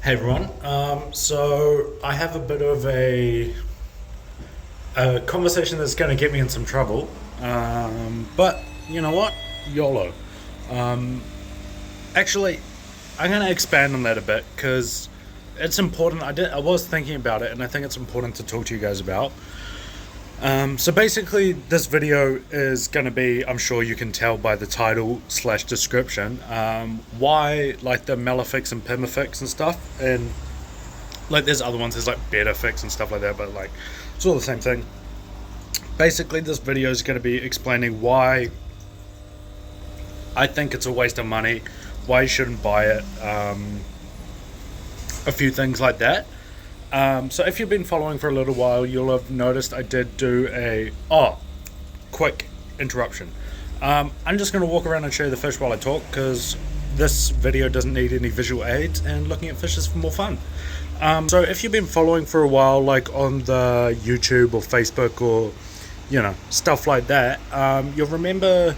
Hey everyone. So I have a bit of a conversation that's going to get me in some trouble. But you know what? YOLO. Um, Actually, I'm going to expand on that a bit because it's important. I was thinking about it, and I think it's important to talk to you guys about. So basically, this video is going to be, I'm sure you can tell by the title slash description, why like the Mela and Pima and stuff, and like there's other ones, there's like Better Fix and stuff like that, but like it's all the same thing. Basically, this video is going to be explaining why I think it's a waste of money, why you shouldn't buy it, a few things like that. So if you've been following for a little while, you'll have noticed I did do quick interruption. I'm just going to walk around and show you the fish while I talk, because this video doesn't need any visual aids, and looking at fish is more fun. So if you've been following for a while, like on the YouTube or Facebook or, stuff like that, you'll remember,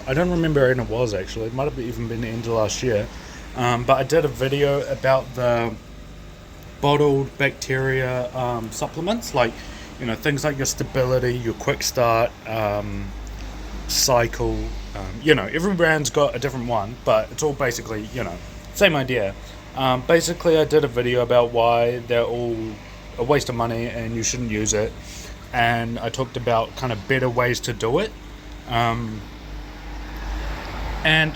I don't remember when it was actually, it might have even been the end of last year, but I did a video about the bottled bacteria supplements, like things like your stability, your quick start, cycle. Every brand's got a different one, but it's all basically same idea. Basically, I did a video about why they're all a waste of money and you shouldn't use it, and I talked about kind of better ways to do it. And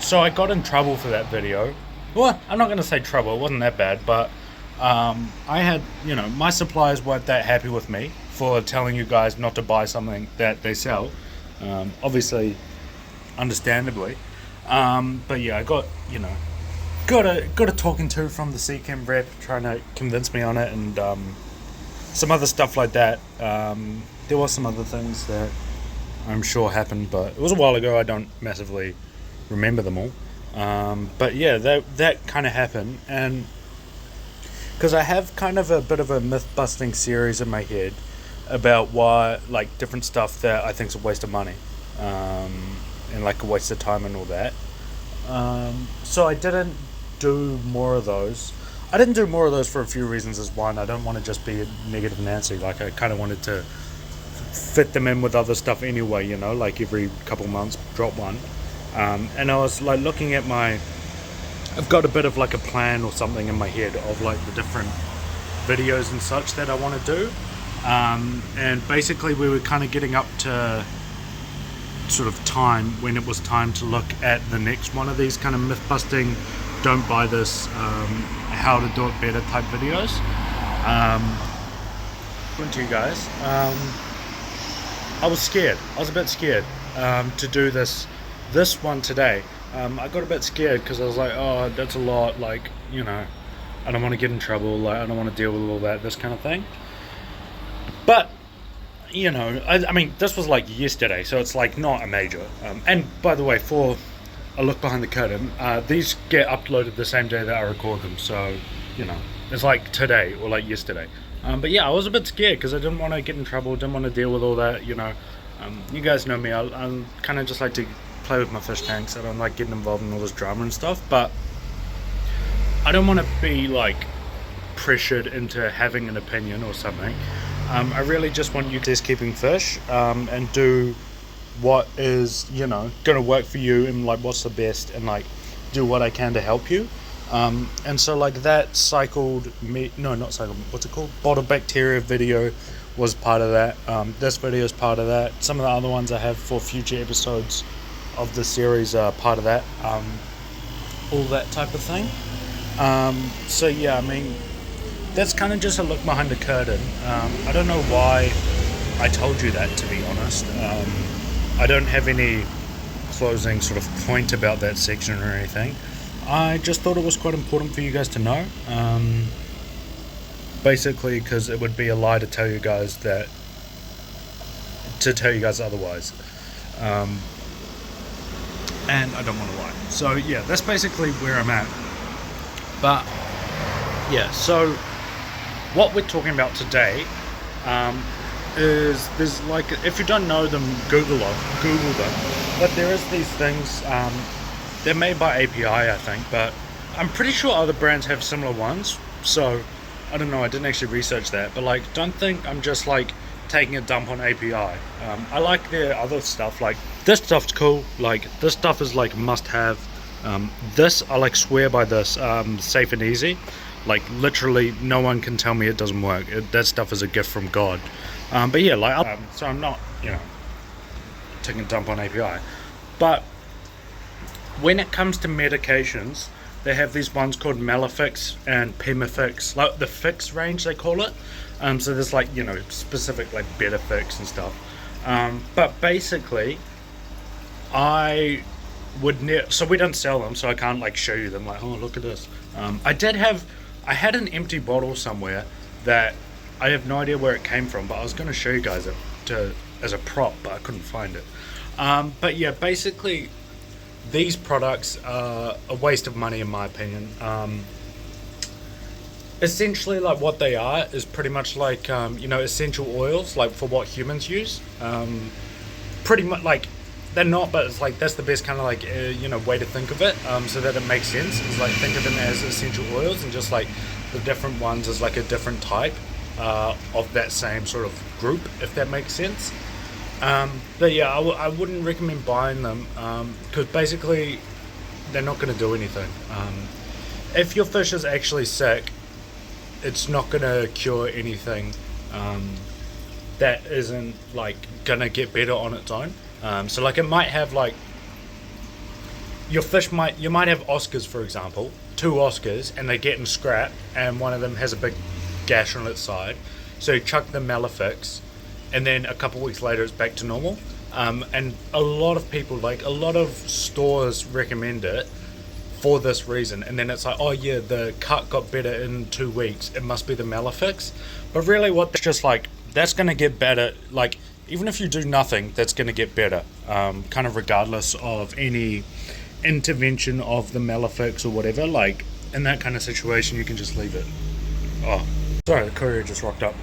so I got in trouble for that video. Well, I'm not going to say trouble, it wasn't that bad, but I had, my suppliers weren't that happy with me for telling you guys not to buy something that they sell. Obviously, understandably. But yeah, I got a talking to from the Seachem rep trying to convince me on it, and some other stuff like that. There was some other things that I'm sure happened, but it was a while ago. I don't massively remember them all. But yeah, that kind of happened, and because I have kind of a bit of a myth-busting series in my head about why, like, different stuff that I think is a waste of money, and like a waste of time and all that. So I didn't do more of those. I didn't do more of those for a few reasons. As one, I don't want to just be a negative Nancy. Like, I kind of wanted to fit them in with other stuff anyway, like every couple months drop one. And I was like looking at I've got a bit of like a plan or something in my head of like the different videos and such that I want to do. And basically we were kind of getting up to sort of time when it was time to look at the next one of these kind of myth busting, don't buy this, how to do it better type videos. To you guys, I was scared. I was a bit scared to do this one today. I got a bit scared because I was like, oh, that's a lot, like, I don't want to get in trouble, like, I don't want to deal with all that, this kind of thing. But, I mean, this was like yesterday, so it's like not a major. And by the way, for a look behind the curtain, these get uploaded the same day that I record them, so, it's like today or like yesterday. But yeah, I was a bit scared because I didn't want to get in trouble, didn't want to deal with all that, you guys know me, I'm kind of just like to play with my fish tanks. I don't like getting involved in all this drama and stuff, but I don't want to be like pressured into having an opinion or something. I really just want you guys keeping fish, and do what is going to work for you, and like what's the best, and like do what I can to help you. And so like that bottle bacteria video was part of that. This video is part of that. Some of the other ones I have for future episodes of the series are part of that, all that type of thing. So yeah, I mean, that's kind of just a look behind the curtain. I don't know why I told you that, to be honest. I don't have any closing sort of point about that section or anything. I just thought it was quite important for you guys to know, basically because it would be a lie to tell you guys otherwise. And I don't want to lie. So yeah, that's basically where I'm at. But yeah, so what we're talking about today is there's like, if you don't know them, Google them. But there is these things, they're made by API, I think, but I'm pretty sure other brands have similar ones, so I don't know. I didn't actually research that, but like, don't think I'm just like taking a dump on API. I like their other stuff. Like this stuff's cool. Like this stuff is like must have. This I like swear by this. Safe and easy. Like literally, no one can tell me it doesn't work. That stuff is a gift from God. But yeah, like so I'm not taking a dump on API, but when it comes to medications, they have these ones called Melafix and Pimafix, like the fix range they call it. So there's like specific like better fix and stuff. But basically, I would so we don't sell them, so I can't like show you them. Like, oh, look at this. I had an empty bottle somewhere that I have no idea where it came from, but I was going to show you guys it as a prop, but I couldn't find it. But yeah, basically, these products are a waste of money in my opinion. Essentially, like what they are is pretty much like essential oils, like for what humans use. Pretty much like they're not, but it's like that's the best kind of like way to think of it, so that it makes sense. It's like think of them as essential oils, and just like the different ones is like a different type of that same sort of group, if that makes sense. But yeah, I wouldn't recommend buying them because basically they're not going to do anything. If your fish is actually sick, it's not going to cure anything that isn't like going to get better on its own. So like it might have like you might have Oscars, for example, 2 Oscars, and they're getting scrapped, and one of them has a big gash on its side. So you chuck the Melafix, and then a couple weeks later it's back to normal. And a lot of people, like a lot of stores, recommend it for this reason. And then it's like, oh yeah, the cut got better in 2 weeks, it must be the Melafix. But really, what that's just like, that's going to get better. Like even if you do nothing, that's going to get better. Kind of regardless of any intervention of the Melafix or whatever. Like in that kind of situation, you can just leave it. Oh, sorry, the courier just rocked up.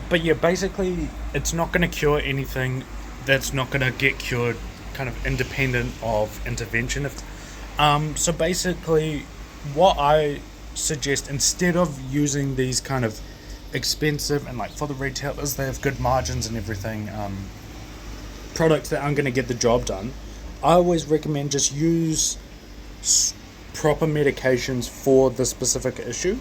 But yeah, basically, it's not going to cure anything that's not going to get cured, kind of independent of intervention. So basically, what I suggest, instead of using these kind of expensive and like for the retailers, they have good margins and everything, products that aren't going to get the job done, I always recommend just use proper medications for the specific issue.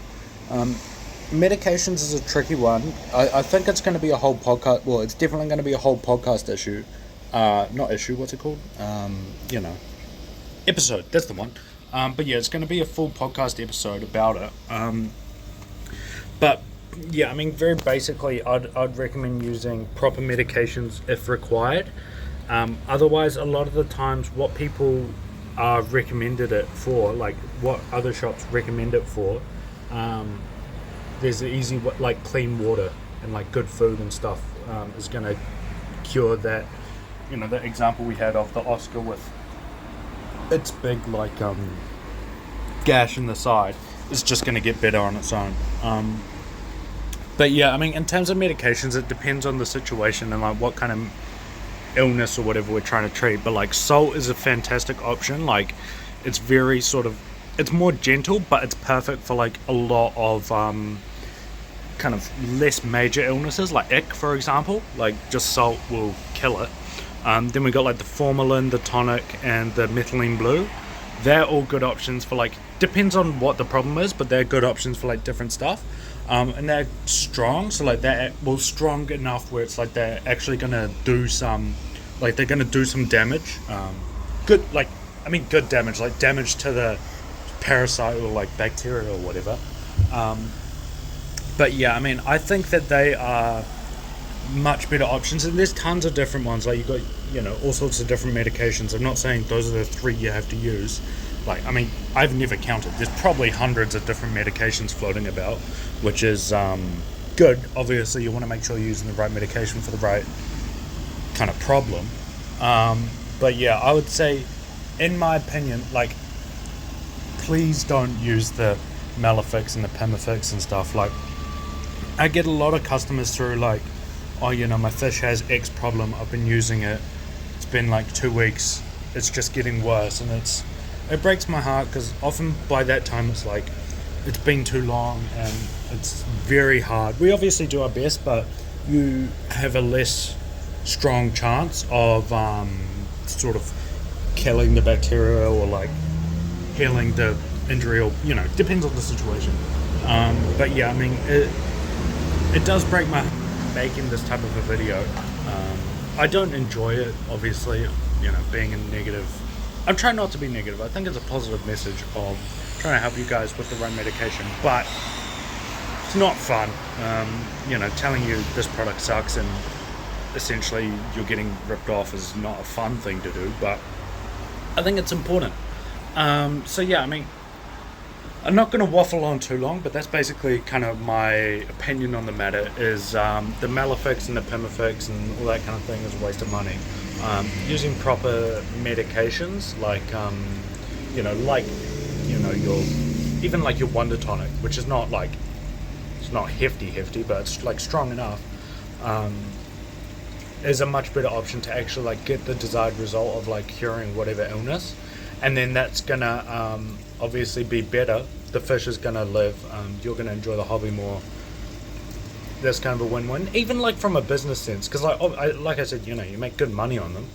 Medications is a tricky one. I think it's going to be a whole podcast. Well, it's definitely going to be a whole podcast issue. Not issue, what's it called? Episode, that's the one. But yeah, it's going to be a full podcast episode about it. But yeah, I mean, very basically, I'd recommend using proper medications if required. Otherwise, a lot of the times, what people are recommended it for, like what other shops recommend it for, there's an easy, like clean water and like good food and stuff is going to cure that. The example we had of the Oscar with its big like gash in the side is just going to get better on its own. But yeah, I mean, in terms of medications, it depends on the situation and like what kind of illness or whatever we're trying to treat. But like salt is a fantastic option. Like it's very sort of, it's more gentle, but it's perfect for like a lot of kind of less major illnesses, like ick, for example. Like just salt will kill it. Then we got like the formalin, the tonic, and the methylene blue. They're all good options for like, depends on what the problem is, but they're good options for like different stuff. And they're strong, so like they're strong enough where it's like they're actually gonna do some, like they're gonna do some damage. Good damage, like damage to the parasite or like bacteria or whatever. But yeah, I mean, I think that they are much better options, and there's tons of different ones. Like you got all sorts of different medications. I'm not saying those are the 3 you have to use. Like, I mean, I've never counted. There's probably hundreds of different medications floating about, which is good. Obviously, you want to make sure you're using the right medication for the right kind of problem. But yeah, I would say, in my opinion, like, please don't use the Melafix and the Pimafix and stuff. Like, I get a lot of customers through like, oh, my fish has X problem. I've been using it. It's been like 2 weeks. It's just getting worse, and it's it breaks my heart because often by that time it's like it's been too long and it's very hard. We obviously do our best, but you have a less strong chance of sort of killing the bacteria or like healing the injury, or depends on the situation. But yeah, I mean it does break my heart making this type of a video. I don't enjoy it, obviously, being a negative. I'm trying not to be negative. I think it's a positive message of trying to help you guys with the right medication, but it's not fun. Telling you this product sucks and essentially you're getting ripped off is not a fun thing to do, but I think it's important. So yeah, I mean, I'm not going to waffle on too long, but that's basically kind of my opinion on the matter. Is the Malefics and the Pimafix and all that kind of thing is a waste of money. Using proper medications like your Wonder Tonic, which is not like, it's not hefty, but it's like strong enough, is a much better option to actually like get the desired result of like curing whatever illness, and then that's gonna obviously be better. The fish is gonna live. You're gonna enjoy the hobby more. That's kind of a win-win, even like from a business sense, because like I said, you make good money on them.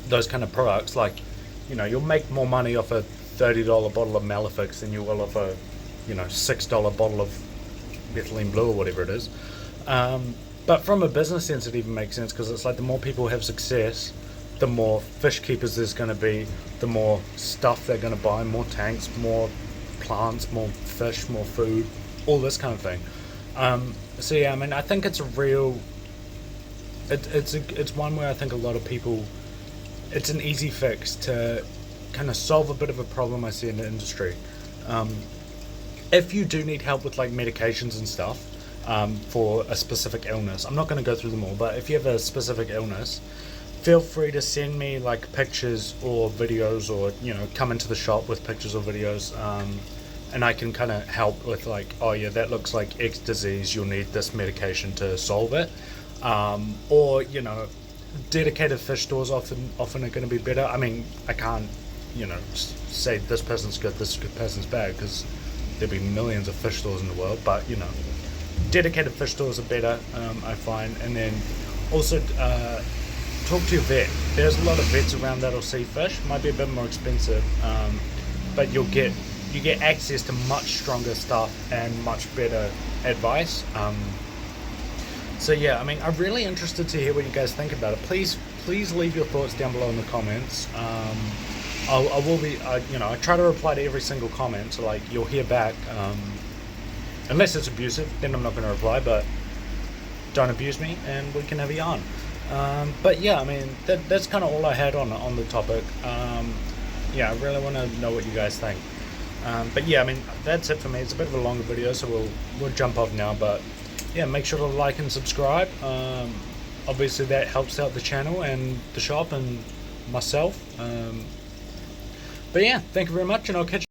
Those kind of products, like, you'll make more money off a $30 bottle of Malefics than you will off a $6 bottle of methylene blue or whatever it is. But from a business sense, it even makes sense, because it's like the more people have success, the more fish keepers there's going to be, the more stuff they're going to buy, more tanks, more plants, more fish, more food, all this kind of thing. So yeah, I mean, I think it's a real. It's one where I think a lot of people. It's an easy fix to kind of solve a bit of a problem I see in the industry. If you do need help with like medications and stuff for a specific illness, I'm not going to go through them all, but if you have a specific illness, feel free to send me like pictures or videos, or come into the shop with pictures or videos. And I can kind of help with like, oh yeah, that looks like X disease, you'll need this medication to solve it. Or, dedicated fish stores often are going to be better. I mean, I can't, say this person's good, this person's bad, because there'll be millions of fish stores in the world, but, dedicated fish stores are better, I find. And then also talk to your vet. There's a lot of vets around that'll see fish. Might be a bit more expensive, but you get access to much stronger stuff and much better advice. So yeah, I mean, I'm really interested to hear what you guys think about it. Please leave your thoughts down below in the comments. I will be, I try to reply to every single comment, so like you'll hear back. Unless it's abusive, then I'm not going to reply. But don't abuse me, and we can have a yarn. But yeah, I mean, that's kind of all I had on the topic. Yeah, I really want to know what you guys think. But yeah, I mean, that's it for me. It's a bit of a longer video, so we'll jump off now. But yeah, make sure to like and subscribe. Obviously, that helps out the channel and the shop and myself. But yeah, thank you very much, and I'll catch you.